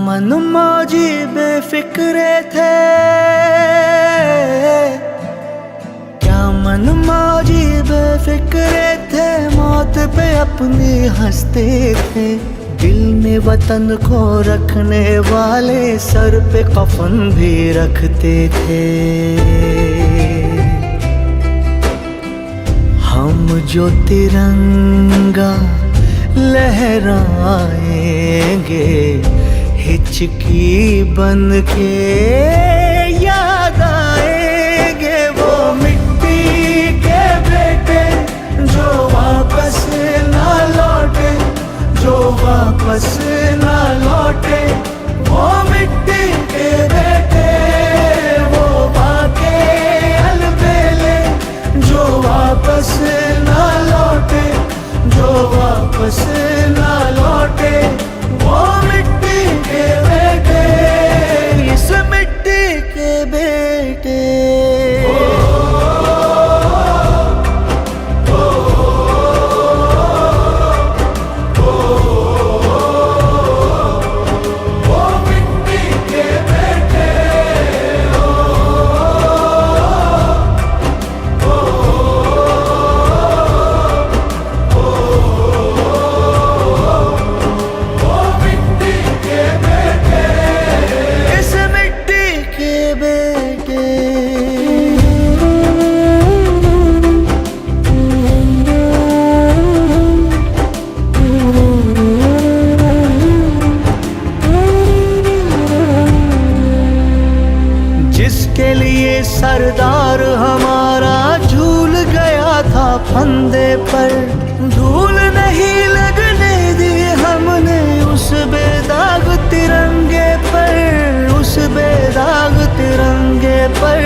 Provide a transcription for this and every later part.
मन मौजी बेफिक्रे थे, क्या मन मौजी बेफिक्रे थे, मौत पे अपनी हंसते थे। दिल में वतन को रखने वाले सर पे कफन भी रखते थे। हम जो तिरंगा लहराएंगे हिचकी बन के याद आएंगे, वो मिट्टी के बेटे जो वापस ना लौटे, जो वापस ना लौटे। वो मिट्टी के बेटे, वो बाके अलबेले जो वापस ना लौटे, जो वापस ना लौटे। वो मिट्टी के बेटे, इस मिट्टी के बेटे। जिसके लिए सरदार हमारा झूल गया था फंदे पर, धूल नहीं लगने दी हमने उस बेदाग तिरंगे पर, उस बेदाग तिरंगे पर,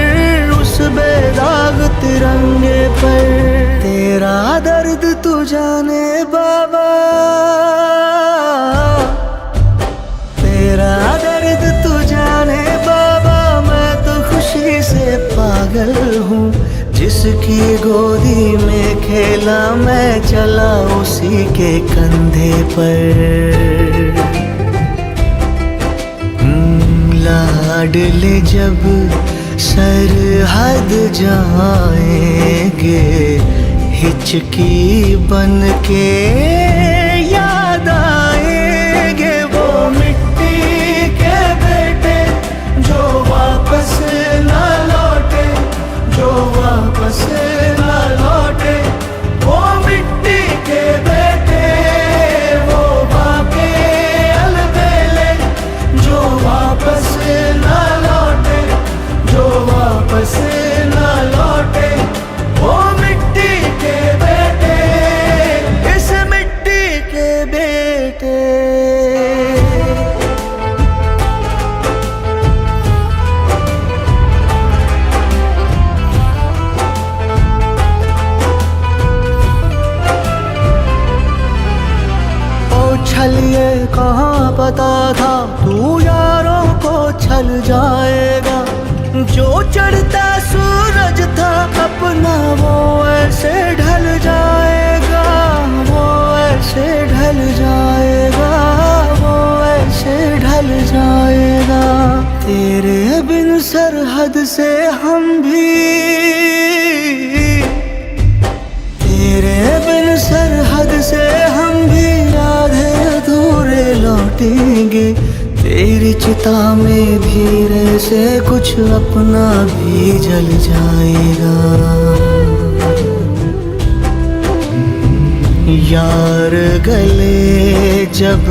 उस बेदाग तिरंगे पर। तेरा दर्द तू जाने बाबा, तेरा दर्द तू जाने बाबा। मैं तो खुशी से पागल हूँ, जिसकी गोदी में खेला मैं चला उसी के कंधे पर। लाडले जब सरहद जाएंगे हिचकी बन के याद आएंगे, वो मिट्टी के बेटे जो वापस ना लौटे, जो वापस ना लौटे। वो मिट्टी के बेटे, वो बाके अलबेले जो वापस ना लौटे, जो वापस ना लौटे। वो मिट्टी के बेटे, इस मिट्टी के बेटे। छलिए कहाँ पता था तू यारों को छल जाएगा, जो चढ़ता सूरज था अपना वो ऐसे ढल जाएगा, वो ऐसे ढल जाएगा, वो ऐसे ढल जाएगा। तेरे बिन सरहद से हम भी, तेरे बिन सरहद से हम भी आधे अधूरे लौटेंगे। तेरी चिता में धीरे से कुछ अपना भी जल जाएगा। यार गले जब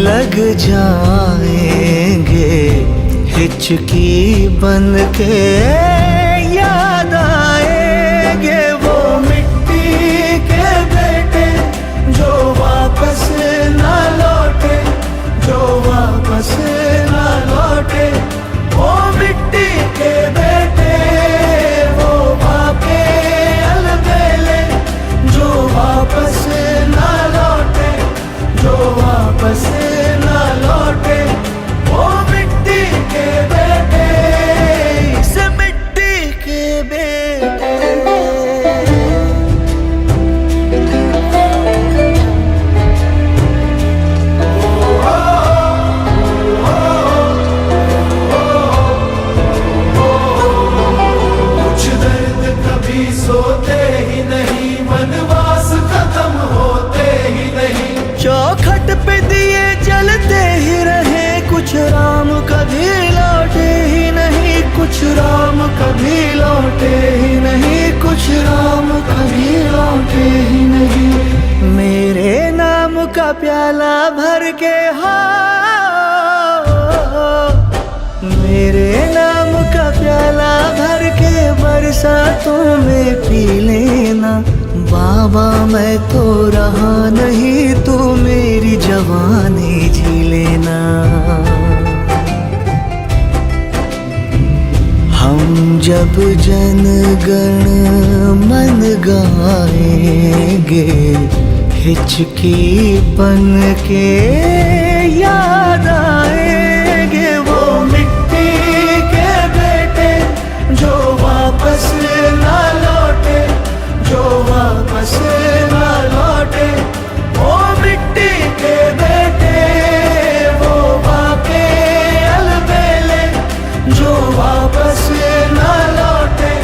लग जाएंगे हिचकी बन के याद आएंगे, वो मिट्टी के बेटे जो वापस ना लौटे, जो वापस ना लौटे। वो मिट्टी के बेटे, वो बाके अलबेले जो वापस ना लौटे, जो वापस ना लौटे। वो मिट्टी के बेटे, इस मिट्टी के बेटे। राम कभी लौटे ही नहीं, कुछ राम कभी लौटे ही नहीं। मेरे नाम का प्याला भर के मेरे नाम का प्याला भर के बरसातों में पी लेना। बाबा मैं तो रहा नहीं, तू मेरी जवानी जी लेना। हम जब जन गण मन गाएंगे, हिचकी बन के याद आएंगे वो मिट्टी के बेटे जो वापस ना लौटे, जो वापस ना लौटे। वो मिट्टी के बेटे वो बाके अलबेले जो वापस ना लौटे,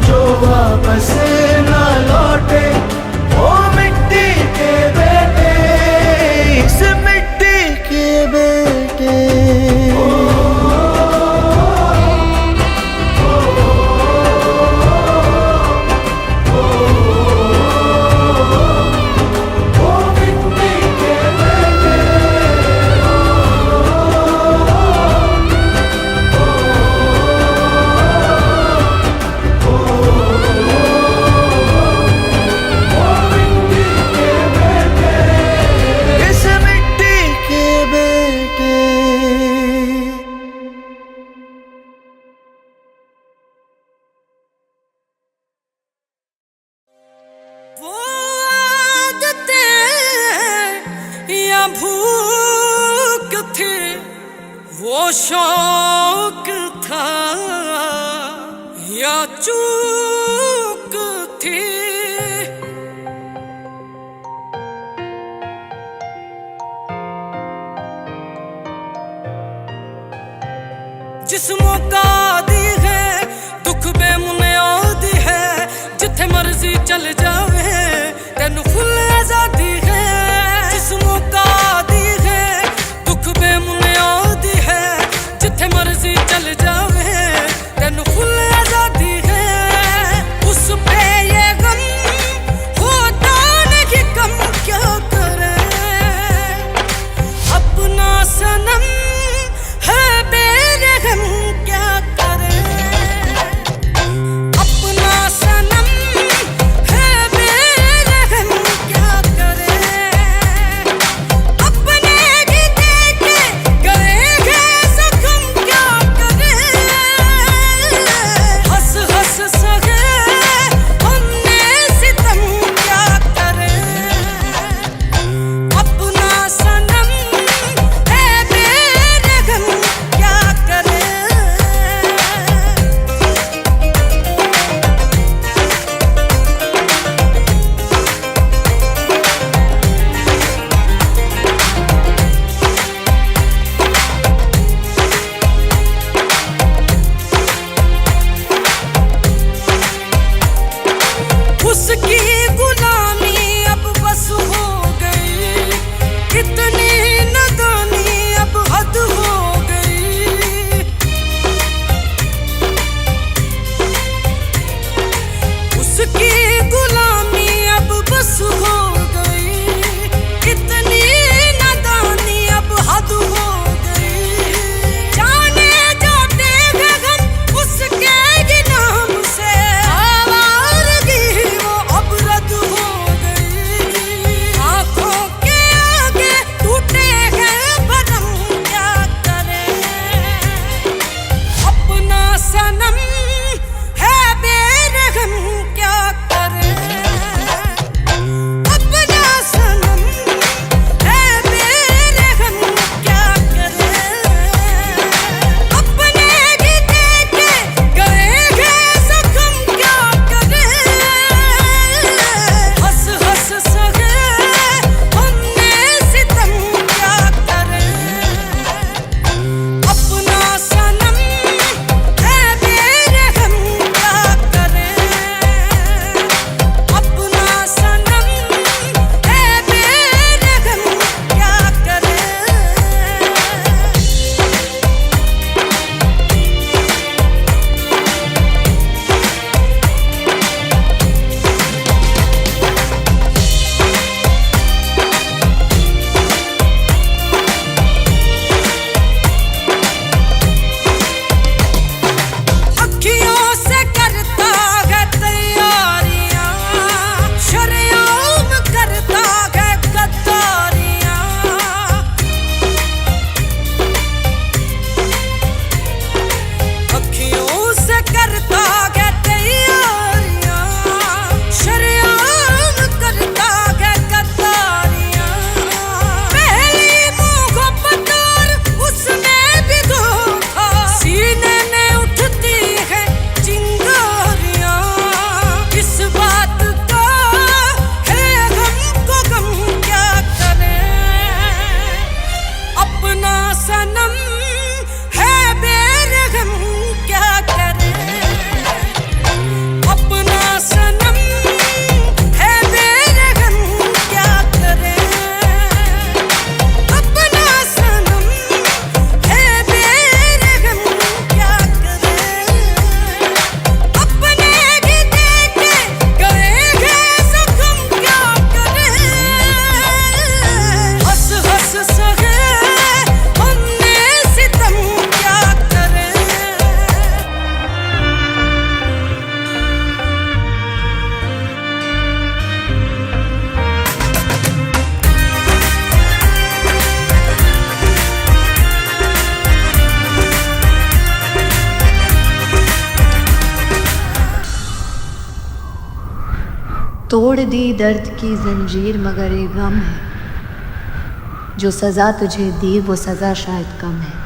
जो वापस ना लौटे। वो मिट्टी के बेटे, इस मिट्टी के बेटे। भूख थी वो शौक था या चूक थी। जिस्मों का दी है दुख बेमुनियादी है, जिथे मर्जी चल जावे तेनू फुल आजादी है। जिस्मों का दी है दुख बेमुनियादी है, जिथे मर्जी चल जावे तेनू फुल आजादी है। उस पे ये गम होता नहीं कम क्या करे, अपना सनम है बेरहम क्या करे। अपना सनम है बेरहम तोड़ दी दर्द की जंजीर मगर एक गम है, जो सज़ा तुझे दी वो सज़ा शायद कम है।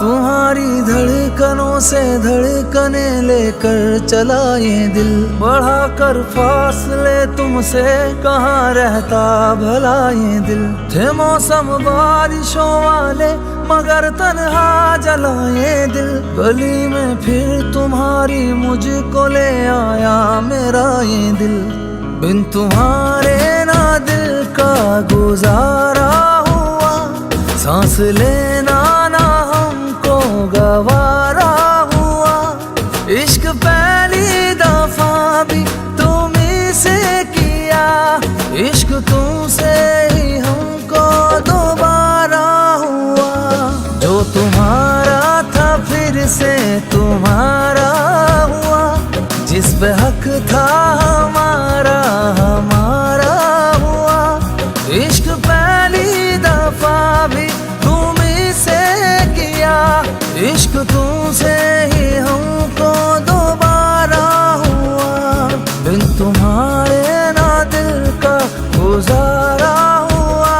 तुम्हारी धड़कनों से धड़कने लेकर चला ये दिल, बढ़ा कर फासले तुमसे कहाँ रहता भला ये दिल। थे मौसम बारिशों वाले मगर तन्हा जला ये दिल, गली में फिर तुम्हारी मुझको ले आया मेरा ये दिल। बिन तुम्हारे ना दिल का गुजारा हुआ, सांस लेना ना हमको गवारा हुआ। इश्क पहली दफा भी तुम्हीं से किया, इश्क तुमसे ही हमको दोबारा हुआ। जो तुम्हारा था फिर से तुम्हारा हुआ, जिस पे हक था हमारा हमारा हुआ। इश्क पहली दफा भी तुम्हीं से किया, इश्क तुमसे ही हमको दोबारा हुआ। बिन तुम्हारे ना दिल का गुजारा हुआ।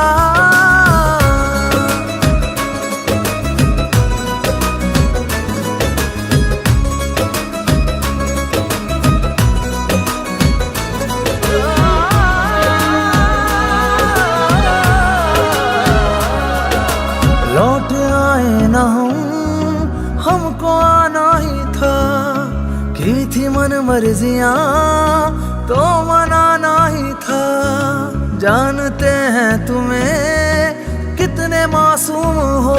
लौट आए ना हमको आना ही था, की थी मन मर्जियां तो मनाना ही था। जानते हैं तुम्हें कितने मासूम हो,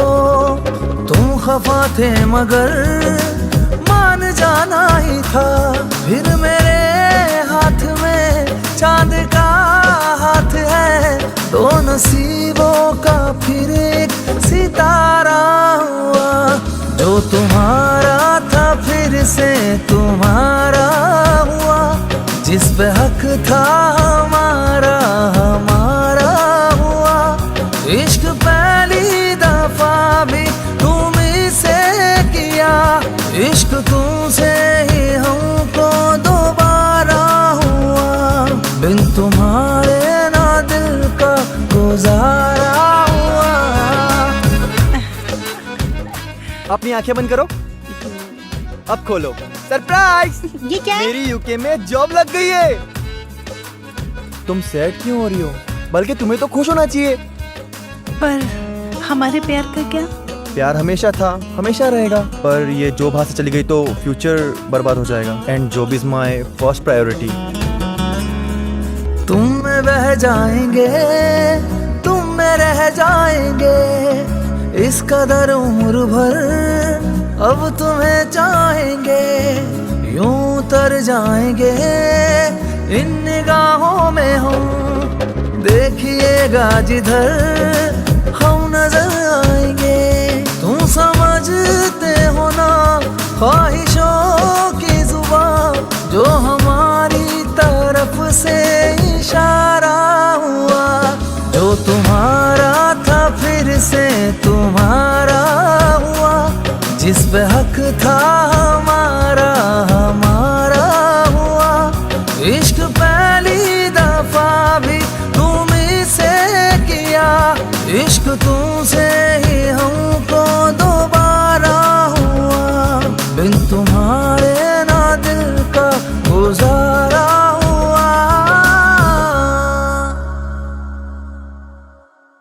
तुम खफा थे मगर मान जाना ही था। फिर मेरे हाथ में चांद का हाथ है, दो नसीबों का फिर एक सितारा हुआ। जो तुम्हारा था फिर से तुम्हारा हुआ, जिस पे हक था हमारा हमारा हुआ। इश्क पहली दफा भी तुम्हीं से किया, इश्क तुमसे ही हमको दोबारा हुआ। बिन तुम्हारे ना दिल का गुजारा हुआ। अपनी आंखें बंद करो, अब खोलो। सरप्राइज! ये क्या है? मेरी यूके में जॉब लग गई है। तुम सैड क्यों हो रही हो? बल्कि तुम्हें तो खुश होना चाहिए। पर हमारे प्यार का क्या? प्यार हमेशा था, हमेशा रहेगा। पर ये जॉब हाथ से चली गई तो फ्यूचर बर्बाद हो जाएगा। And job is my first priority. तुम में बह जाएंगे, तुम में रह जाएंगे, इस कदर उम्र भर अब तुम्हें चाहेंगे। यूं तर जाएंगे इन निगाहों में हम, देखिएगा जिधर हम नजर आएंगे। तुम समझते हो ना ख्वाहिशों की जुबान, जो हमारी तरफ से इशारा हुआ। जो तुम्हारा था फिर से तुम्हारा हुआ, जिस पे हक था हमारा हमारा हुआ। इश्क पहली दफा भी तुम्हीं से किया, इश्क तुमसे ही हमको